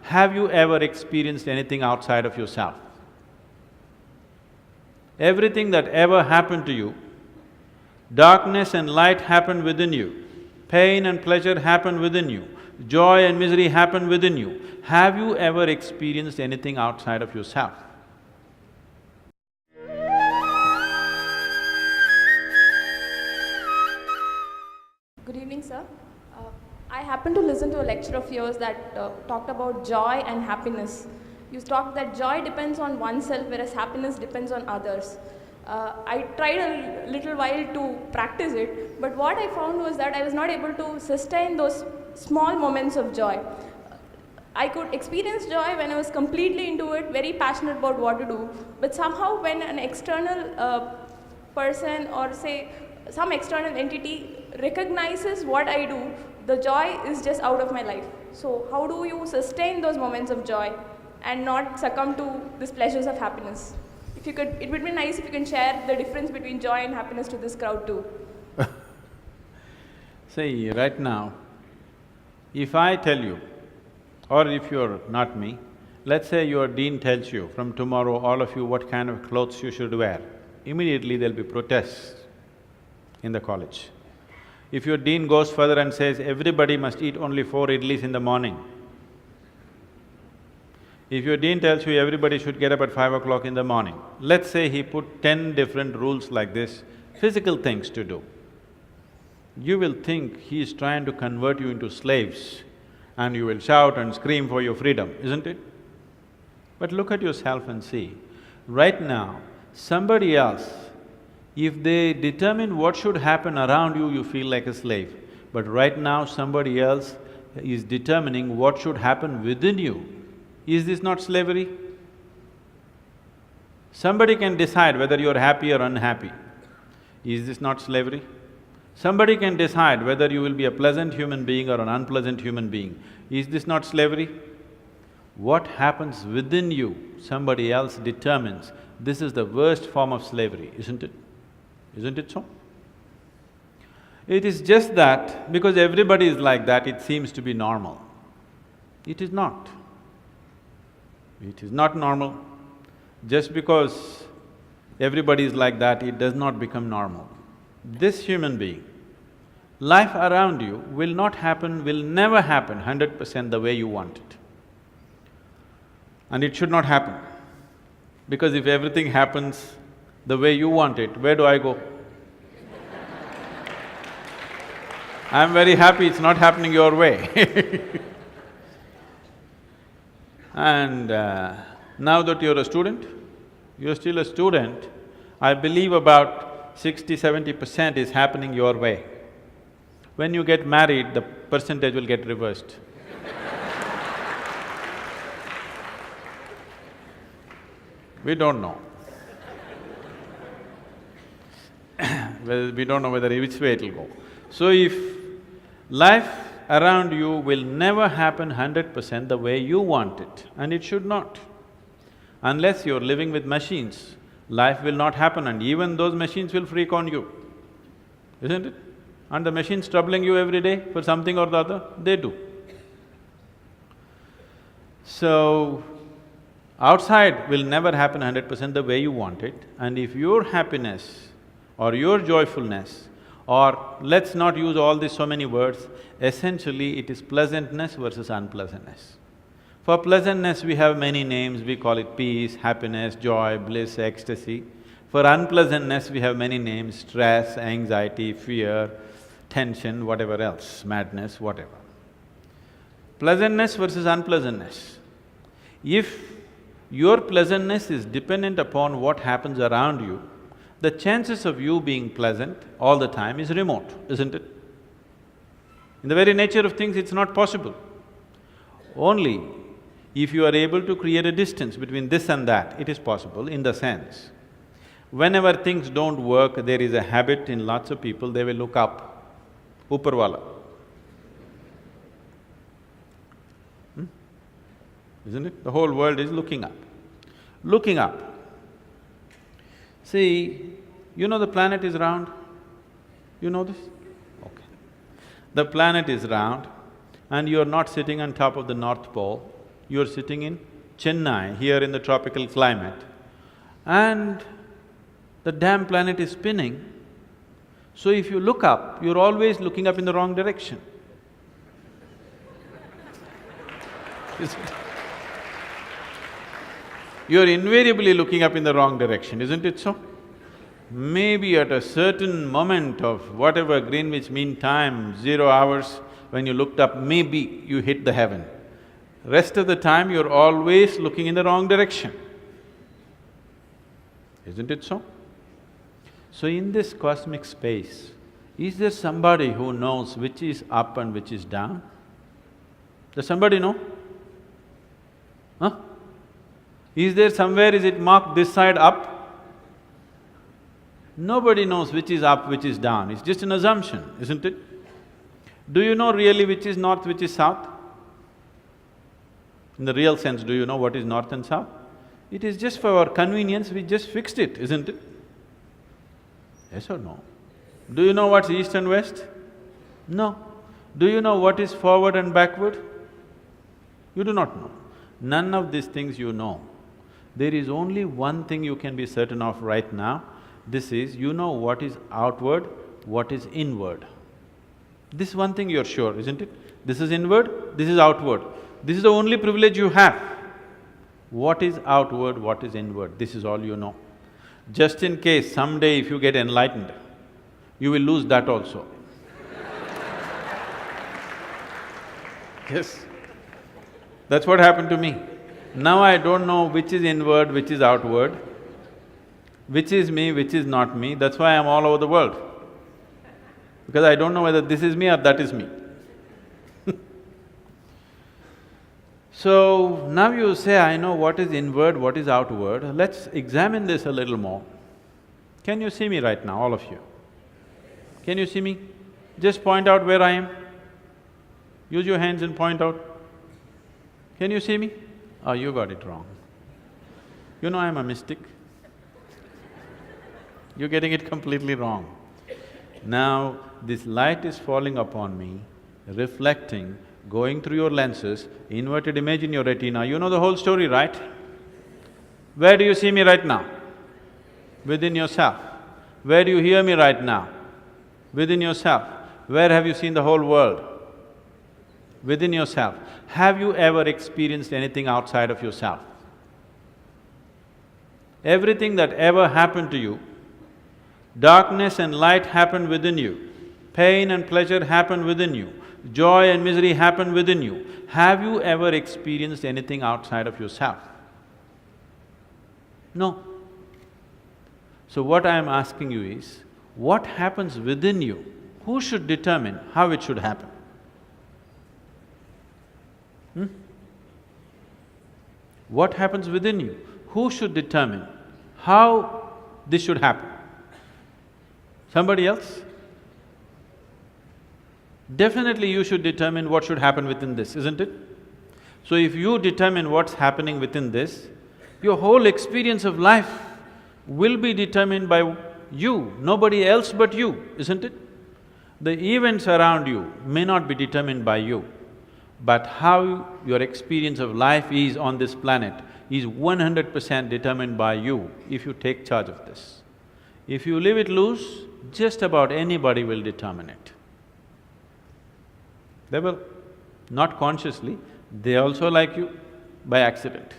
Have you ever experienced anything outside of yourself? Everything that ever happened to you, darkness and light happened within you, pain and pleasure happened within you, joy and misery happened within you. Have you ever experienced anything outside of yourself? Good evening, sir. I happened to listen to a lecture of yours that talked about joy and happiness. You talked that joy depends on oneself, whereas happiness depends on others. I tried a little while to practice it, but what I found was that I was not able to sustain those small moments of joy. I could experience joy when I was completely into it, very passionate about what to do, but somehow when an external person or say some external entity recognizes what I do, the joy is just out of my life. So how do you sustain those moments of joy and not succumb to these pleasures of happiness? If you could, it would be nice if you can share the difference between joy and happiness to this crowd too. See, right now, if I tell you, or if you're not me, let's say your dean tells you, from tomorrow all of you what kind of clothes you should wear, immediately there'll be protests in the college. If your dean goes further and says, everybody must eat only 4 idlis in the morning, if your dean tells you everybody should get up at 5 o'clock in the morning, let's say he put 10 different rules like this, physical things to do, you will think he is trying to convert you into slaves and you will shout and scream for your freedom, isn't it? But look at yourself and see, right now, somebody else, if they determine what should happen around you, you feel like a slave. But right now, somebody else is determining what should happen within you. Is this not slavery? Somebody can decide whether you're happy or unhappy. Is this not slavery? Somebody can decide whether you will be a pleasant human being or an unpleasant human being. Is this not slavery? What happens within you, somebody else determines. This is the worst form of slavery, isn't it? Isn't it so? It is just that because everybody is like that, it seems to be normal. It is not. It is not normal. Just because everybody is like that, it does not become normal. This human being, life around you will not happen, will never happen 100% the way you want it. And it should not happen. Because if everything happens the way you want it, where do I go? I'm very happy it's not happening your way. And now that you're a student, you're still a student, I believe about 60–70% is happening your way. When you get married, the percentage will get reversed. We don't know. Well, we don't know whether which way it'll go. So if life around you will never happen 100% the way you want it, and it should not. Unless you're living with machines, life will not happen and even those machines will freak on you, isn't it? And the machines troubling you every day for something or the other, they do. So, outside will never happen 100% the way you want it, and if your happiness or your joyfulness, or let's not use all these so many words, essentially it is pleasantness versus unpleasantness. For pleasantness we have many names, we call it peace, happiness, joy, bliss, ecstasy. For unpleasantness we have many names, stress, anxiety, fear, tension, whatever else, madness, whatever. Pleasantness versus unpleasantness. If your pleasantness is dependent upon what happens around you, the chances of you being pleasant all the time is remote, isn't it? In the very nature of things, it's not possible. Only if you are able to create a distance between this and that, it is possible in the sense, whenever things don't work, there is a habit in lots of people, they will look up, Upar Isn't it? The whole world is looking up. Looking up. See, you know the planet is round? You know this? Okay. The planet is round and you're not sitting on top of the North Pole, you're sitting in Chennai, here in the tropical climate, and the damn planet is spinning. So if you look up, you're always looking up in the wrong direction. Isn't it? You're invariably looking up in the wrong direction, isn't it so? Maybe at a certain moment of whatever Greenwich Mean Time, 0 hours, when you looked up, maybe you hit the heaven. Rest of the time, you're always looking in the wrong direction. Isn't it so? So in this cosmic space, is there somebody who knows which is up and which is down? Does somebody know? Huh? Is there somewhere, is it marked this side up? Nobody knows which is up, which is down, it's just an assumption, isn't it? Do you know really which is north, which is south? In the real sense, do you know what is north and south? It is just for our convenience, we just fixed it, isn't it? Yes or no? Do you know what's east and west? No. Do you know what is forward and backward? You do not know. None of these things you know. There is only one thing you can be certain of right now, this is, you know what is outward, what is inward. This one thing you're sure, isn't it? This is inward, this is outward. This is the only privilege you have. What is outward, what is inward, this is all you know. Just in case someday if you get enlightened, you will lose that also. Yes, that's what happened to me. Now I don't know which is inward, which is outward, which is me, which is not me, that's why I'm all over the world. Because I don't know whether this is me or that is me. So, now you say, I know what is inward, what is outward, let's examine this a little more. Can you see me right now, all of you? Can you see me? Just point out where I am. Use your hands and point out. Can you see me? Oh, you got it wrong. You know I'm a mystic. You're getting it completely wrong. Now, this light is falling upon me, reflecting, going through your lenses, inverted image in your retina, you know the whole story, right? Where do you see me right now? Within yourself. Where do you hear me right now? Within yourself. Where have you seen the whole world? Within yourself. Have you ever experienced anything outside of yourself? Everything that ever happened to you, darkness and light happened within you, pain and pleasure happened within you, joy and misery happened within you. Have you ever experienced anything outside of yourself? No. So what I am asking you is, what happens within you? Who should determine how it should happen? What happens within you? Who should determine how this should happen? Somebody else? Definitely you should determine what should happen within this, isn't it? So if you determine what's happening within this, your whole experience of life will be determined by you, nobody else but you, isn't it? The events around you may not be determined by you, but how your experience of life is on this planet is 100% determined by you if you take charge of this. If you leave it loose, just about anybody will determine it. They will, not consciously, they also like you by accident.